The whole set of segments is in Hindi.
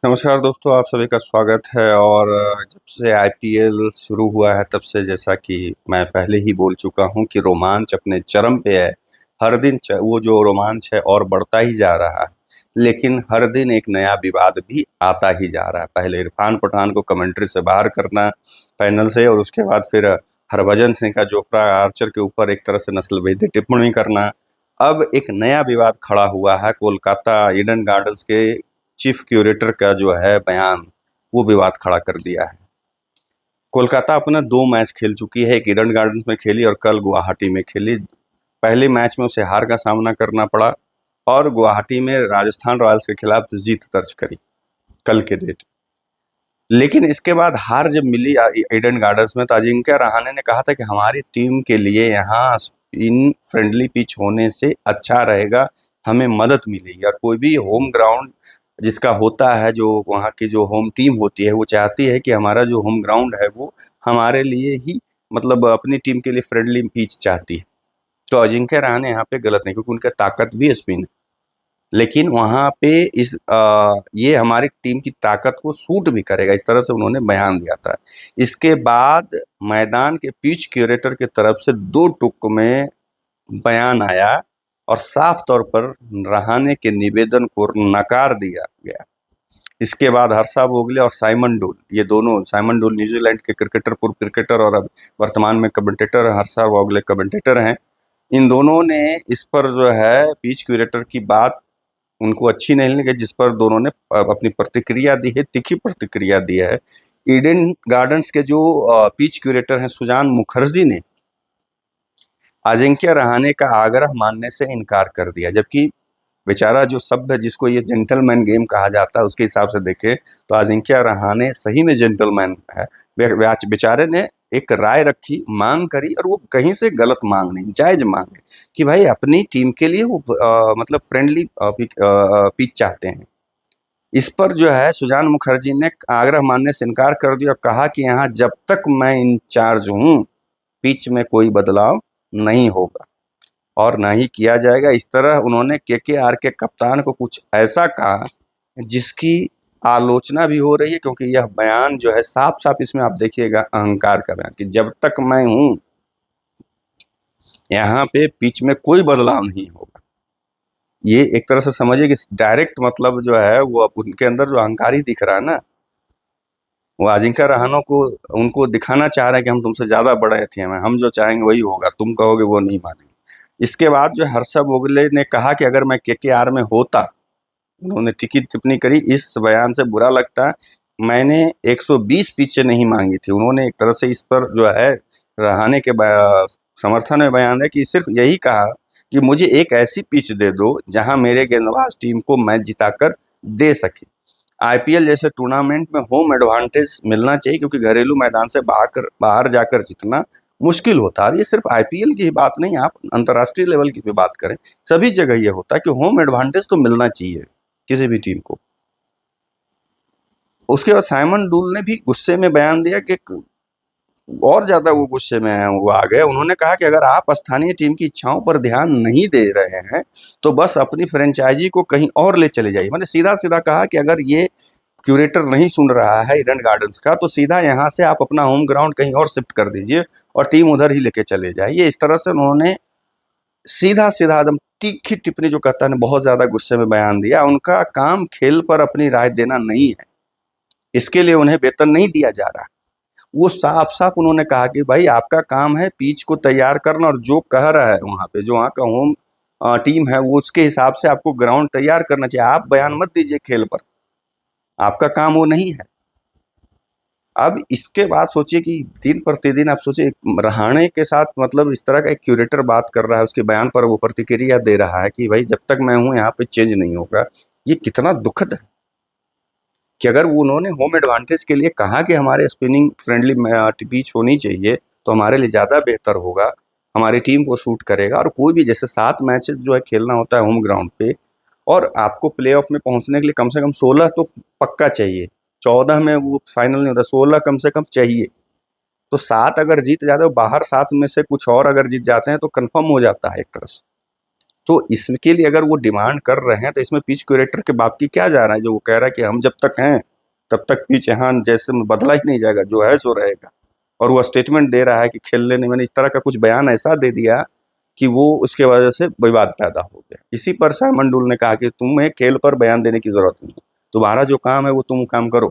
नमस्कार दोस्तों, आप सभी का स्वागत है। और जब से आईपीएल शुरू हुआ है तब से, जैसा कि मैं पहले ही बोल चुका हूं, कि रोमांच अपने चरम पे है। हर दिन वो जो रोमांच है और बढ़ता ही जा रहा है, लेकिन हर दिन एक नया विवाद भी आता ही जा रहा है। पहले इरफान पठान को कमेंट्री से बाहर करना फाइनल से, और उसके बाद फिर हरभजन सिंह का जोफ्रा आर्चर के ऊपर एक तरह से नस्लविरोधी टिप्पणी करना। अब एक नया विवाद खड़ा हुआ है कोलकाता ईडन गार्डन्स के चीफ क्यूरेटर का जो है बयान, वो विवाद खड़ा कर दिया है। कोलकाता अपना 2 मैच खेल चुकी है, एक ईडन गार्डन्स में खेली और कल गुवाहाटी में खेली। पहले मैच में उसे हार का सामना करना पड़ा और गुवाहाटी में राजस्थान रॉयल्स के खिलाफ जीत दर्ज करी कल के डेट। लेकिन इसके बाद हार जब मिली ईडन गार्डन्स में, तो अजिंक्य रहाणे ने कहा था कि हमारी टीम के लिए यहाँ स्पिन फ्रेंडली पिच होने से अच्छा रहेगा, हमें मदद मिलेगी। और कोई भी होम ग्राउंड जिसका होता है, जो वहाँ की जो होम टीम होती है, वो चाहती है कि हमारा जो होम ग्राउंड है वो हमारे लिए ही, मतलब अपनी टीम के लिए फ्रेंडली पिच चाहती है। तो अजिंक्य रहाणे यहाँ पे गलत नहीं, क्योंकि उनका ताकत भी स्पिन है। लेकिन वहाँ पे ये हमारी टीम की ताकत को सूट भी करेगा, इस तरह से उन्होंने बयान दिया था। इसके बाद मैदान के पिच क्यूरेटर की तरफ से 2 टुक में बयान आया और साफ तौर पर रहाणे के निवेदन को नकार दिया गया। इसके बाद हर्षा भोगले और साइमन डोल, ये दोनों, साइमन डोल न्यूजीलैंड के क्रिकेटर, पूर्व क्रिकेटर और अब वर्तमान में कमेंटेटर, हर्षा भोगले कमेंटेटर हैं। इन दोनों ने इस पर जो है पिच क्यूरेटर की बात उनको अच्छी नहीं लगी, जिस पर दोनों ने अपनी प्रतिक्रिया दी है, तीखी प्रतिक्रिया दी है। ईडन गार्डन्स के जो पिच क्यूरेटर हैं सुजान मुखर्जी ने अजिंक्य रहाणे का आग्रह मानने से इनकार कर दिया, जबकि बेचारा जो सभ्य, जिसको ये जेंटलमैन गेम कहा जाता है, उसके हिसाब से देखें तो अजिंक्य रहाणे सही में जेंटलमैन है। बेचारे ने एक राय रखी, मांग करी, और वो कहीं से गलत मांग नहीं, जायज मांग है कि भाई अपनी टीम के लिए वो मतलब फ्रेंडली पिच चाहते हैं। इस पर जो है सुजान मुखर्जी ने आग्रह मानने से इनकार कर दिया और कहा कि यहाँ जब तक मैं इंचार्ज हूँ, पिच में कोई बदलाव नहीं होगा और ना ही किया जाएगा। इस तरह उन्होंने केकेआर के कप्तान को कुछ ऐसा कहा जिसकी आलोचना भी हो रही है, क्योंकि यह बयान जो है साफ साफ, इसमें आप देखिएगा अहंकार का बयान, कि जब तक मैं हूं यहाँ पे पिच में कोई बदलाव नहीं होगा। ये एक तरह से समझिए कि डायरेक्ट मतलब जो है वो अब उनके अंदर जो अहंकार ही दिख रहा है ना, वो अजिंक्य रहाणे को, उनको दिखाना चाह रहे हैं कि हम तुमसे ज्यादा बड़े थे, हम जो चाहेंगे वही होगा, तुम कहोगे वो नहीं मानेंगे। इसके बाद जो हर्षा भोगले ने कहा कि अगर मैं केकेआर में होता, उन्होंने टिकी टिप्पणी करी, इस बयान से बुरा लगता, मैंने 120 पिच नहीं मांगी थी। उन्होंने एक तरह से इस पर जो है रहाणे के समर्थन में बयान है कि सिर्फ यही कहा कि मुझे एक ऐसी पिच दे दो जहां मेरे गेंदबाज टीम को मैच जिताकर दे सके। आईपीएल जैसे टूर्नामेंट में होम एडवांटेज मिलना चाहिए, क्योंकि घरेलू मैदान से बाहर जाकर जीतना मुश्किल होता है। और ये सिर्फ आईपीएल की ही बात नहीं, आप अंतर्राष्ट्रीय लेवल की भी बात करें, सभी जगह ये होता है कि होम एडवांटेज तो मिलना चाहिए किसी भी टीम को। उसके बाद साइमन डूल ने भी गुस्से में बयान दिया कि और ज्यादा वो गुस्से में वो आ गए। उन्होंने कहा कि अगर आप स्थानीय टीम की इच्छाओं पर ध्यान नहीं दे रहे हैं तो बस अपनी फ्रेंचाइजी को कहीं और ले चले जाइए। मैंने सीधा सीधा कहा कि अगर ये क्यूरेटर नहीं सुन रहा है ईडन गार्डन्स का, तो सीधा यहाँ से आप अपना होम ग्राउंड कहीं और शिफ्ट कर दीजिए और टीम उधर ही लेके चले जाइए। इस तरह से उन्होंने सीधा सीधा एकदम तीखी टिप्पणी, जो कहता है, बहुत ज्यादा गुस्से में बयान दिया। उनका काम खेल पर अपनी राय देना नहीं है, इसके लिए उन्हें वेतन नहीं दिया जा रहा। वो साफ साफ उन्होंने कहा कि भाई आपका काम है पिच को तैयार करना, और जो कह रहा है वहां पे, जो वहाँ का होम टीम है, वो उसके हिसाब से आपको ग्राउंड तैयार करना चाहिए। आप बयान मत दीजिए खेल पर, आपका काम वो नहीं है। अब इसके बाद सोचिए कि दिन प्रतिदिन आप सोचिए रहाणे के साथ, मतलब इस तरह का एक क्यूरेटर बात कर रहा है, उसके बयान पर वो प्रतिक्रिया दे रहा है कि भाई जब तक मैं हूं यहाँ पे चेंज नहीं होगा। ये कितना दुखद है कि अगर वो उन्होंने होम एडवांटेज के लिए कहा कि हमारे स्पिनिंग फ्रेंडली पिच होनी चाहिए, तो हमारे लिए ज़्यादा बेहतर होगा, हमारी टीम को सूट करेगा। और कोई भी, जैसे 7 मैचेस जो है खेलना होता है होम ग्राउंड पे, और आपको प्लेऑफ में पहुंचने के लिए कम से कम 16 तो पक्का चाहिए। 14 में वो फाइनल नहीं होता, 16 कम से कम चाहिए। तो 7 अगर जीत जाते हो, बाहर 7 में से कुछ और अगर जीत जाते हैं तो कंफर्म हो जाता है एक तरह से। तो इसके लिए अगर वो डिमांड कर रहे हैं तो इसमें पिच क्यूरेटर के बाप की क्या जा रहा है, जो वो कह रहा है कि हम जब तक हैं तब तक पिच यहाँ जैसे में बदला ही नहीं जाएगा, जो है सो रहेगा। और वो स्टेटमेंट दे रहा है कि खेलने नहीं, मैंने इस तरह का कुछ बयान ऐसा दे दिया कि वो उसके वजह से विवाद पैदा हो गया। इसी पर साइमन डूल ने कहा कि तुम्हें खेल पर बयान देने की जरूरत नहीं, तुम्हारा जो काम है वो तुम काम करो,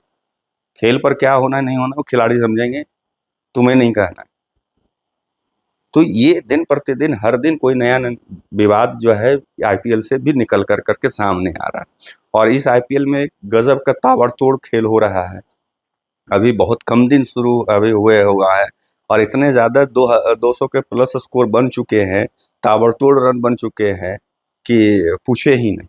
खेल पर क्या होना है नहीं होना वो खिलाड़ी समझेंगे, तुम्हें नहीं कहना है। तो ये दिन प्रतिदिन हर दिन कोई नया विवाद जो है आईपीएल से भी निकल कर करके सामने आ रहा है। और इस आईपीएल में गजब का ताबड़तोड़ खेल हो रहा है। अभी बहुत कम दिन शुरू अभी हुए हुआ है और इतने ज्यादा 200 के प्लस स्कोर बन चुके हैं, ताबड़तोड़ रन बन चुके हैं कि पूछे ही नहीं।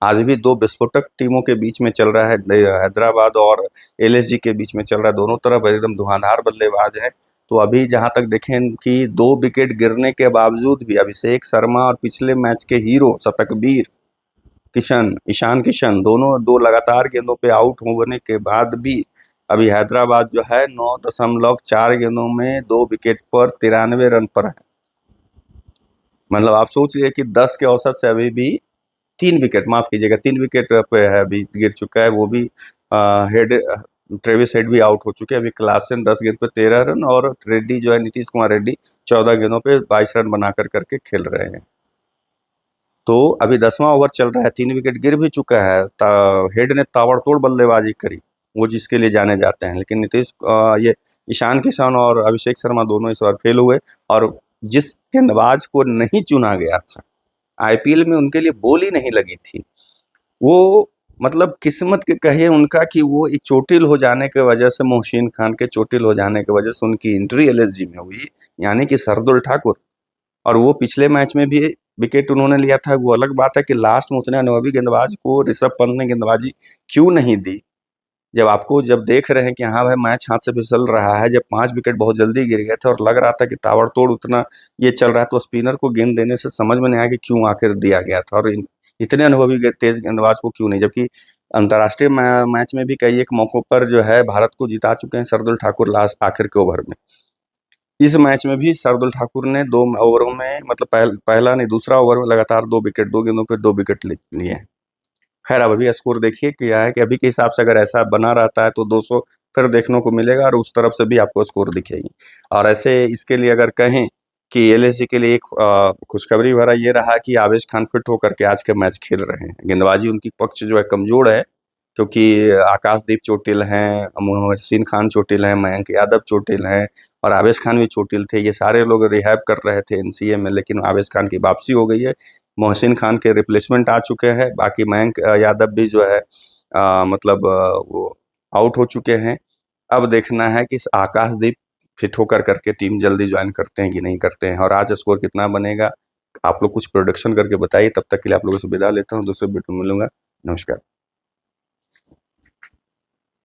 आज भी दो विस्फोटक टीमों के बीच में चल रहा है, हैदराबाद और एलएसजी के बीच में चल रहा है। दोनों तरफ एकदम धुआंधार बल्लेबाज है। तो अभी जहां तक देखें कि 2 विकेट गिरने के बावजूद भी अभिषेक शर्मा और पिछले मैच के हीरो शतकवीर किशन, ईशान किशन, दोनों 2 लगातार गेंदों पे आउट होने के बाद भी अभी हैदराबाद जो है 9.4 गेंदों में 2 विकेट पर 93 रन पर है। मतलब आप सोचिए कि 10 के औसत से अभी भी 3 विकेट, माफ कीजिएगा, 3 विकेट पे है, अभी गिर चुका है। वो भी हेड, ट्रेविस हेड भी आउट हो चुके हैं। अभी क्लासन 10 गेंद पे 13 रन और रेड्डी जो है, नीतीश कुमार रेड्डी 14 गेंदों पे 22 रन बना कर करके खेल रहे हैं। तो अभी 10वां ओवर चल रहा है, 3 विकेट गिर भी चुका है। हेड ने ताबड़तोड़ बल्लेबाजी करी, वो जिसके लिए जाने जाते हैं। लेकिन ये ईशान किशन और अभिषेक शर्मा दोनों इस बार फेल हुए। और जिस गेंदबाज को नहीं चुना गया था, आईपीएल में उनके लिए बोली नहीं लगी थी, वो मतलब किस्मत के कहे उनका कि वो एक चोटिल हो जाने की वजह से, मोहसिन खान के चोटिल हो जाने की वजह से उनकी एंट्री एलएसजी में हुई, यानी कि शार्दुल ठाकुर। और वो पिछले मैच में भी विकेट उन्होंने लिया था। वो अलग बात है कि लास्ट में उतने अनुभवी गेंदबाज को ऋषभ पंत ने गेंदबाजी क्यों नहीं दी। जब देख रहे हैं कि हाँ भाई मैच हाथ से फिसल रहा है, जब 5 विकेट बहुत जल्दी गिर गए थे और लग रहा था कि ताबड़तोड़ उतना ये चल रहा है, तो स्पिनर को गेंद देने से समझ में नहीं आया कि क्यों आखिर दिया गया था और इतने अनुभवी तेज गेंदबाज को क्यों नहीं। जबकि अंतर्राष्ट्रीय मैच में भी कई एक मौकों पर जो है भारत को जिता चुके हैं शार्दुल ठाकुर लास्ट आखिर के ओवर में। इस मैच में भी शार्दुल ठाकुर ने 2 ओवरों में, मतलब पहला नहीं दूसरा ओवर में लगातार 2 विकेट, 2 गेंदों पे 2 विकेट लिए हैं। खैर अब अभी स्कोर देखिए क्या है कि अभी के हिसाब से अगर ऐसा बना रहता है तो 200 फिर देखने को मिलेगा और उस तरफ से भी आपको स्कोर दिखेगी। और ऐसे इसके लिए अगर कहें कि एलएसजी के लिए एक खुशखबरी भरा ये रहा कि आवेश खान फिट होकर के आज के मैच खेल रहे हैं। गेंदबाजी उनकी पक्ष जो है कमजोर है, क्योंकि आकाशदीप चोटिल हैं, मोहसिन खान चोटिल हैं, मयंक यादव चोटिल हैं और आवेश खान भी चोटिल थे। ये सारे लोग रिहैब कर रहे थे एनसीए में, लेकिन आवेश खान की वापसी हो गई है। मोहसिन खान के रिप्लेसमेंट आ चुके हैं। बाकी मयंक यादव भी जो है मतलब वो आउट हो चुके हैं। अब देखना है कि आकाशदीप फिट होकर करके टीम जल्दी ज्वाइन करते हैं कि नहीं करते हैं और आज स्कोर कितना बनेगा आप लोग कुछ प्रोडिक्शन करके बताइए। तब तक के लिए आप लोगों से विदा लेता हूँ, दूसरे वीडियो में मिलूंगा। नमस्कार।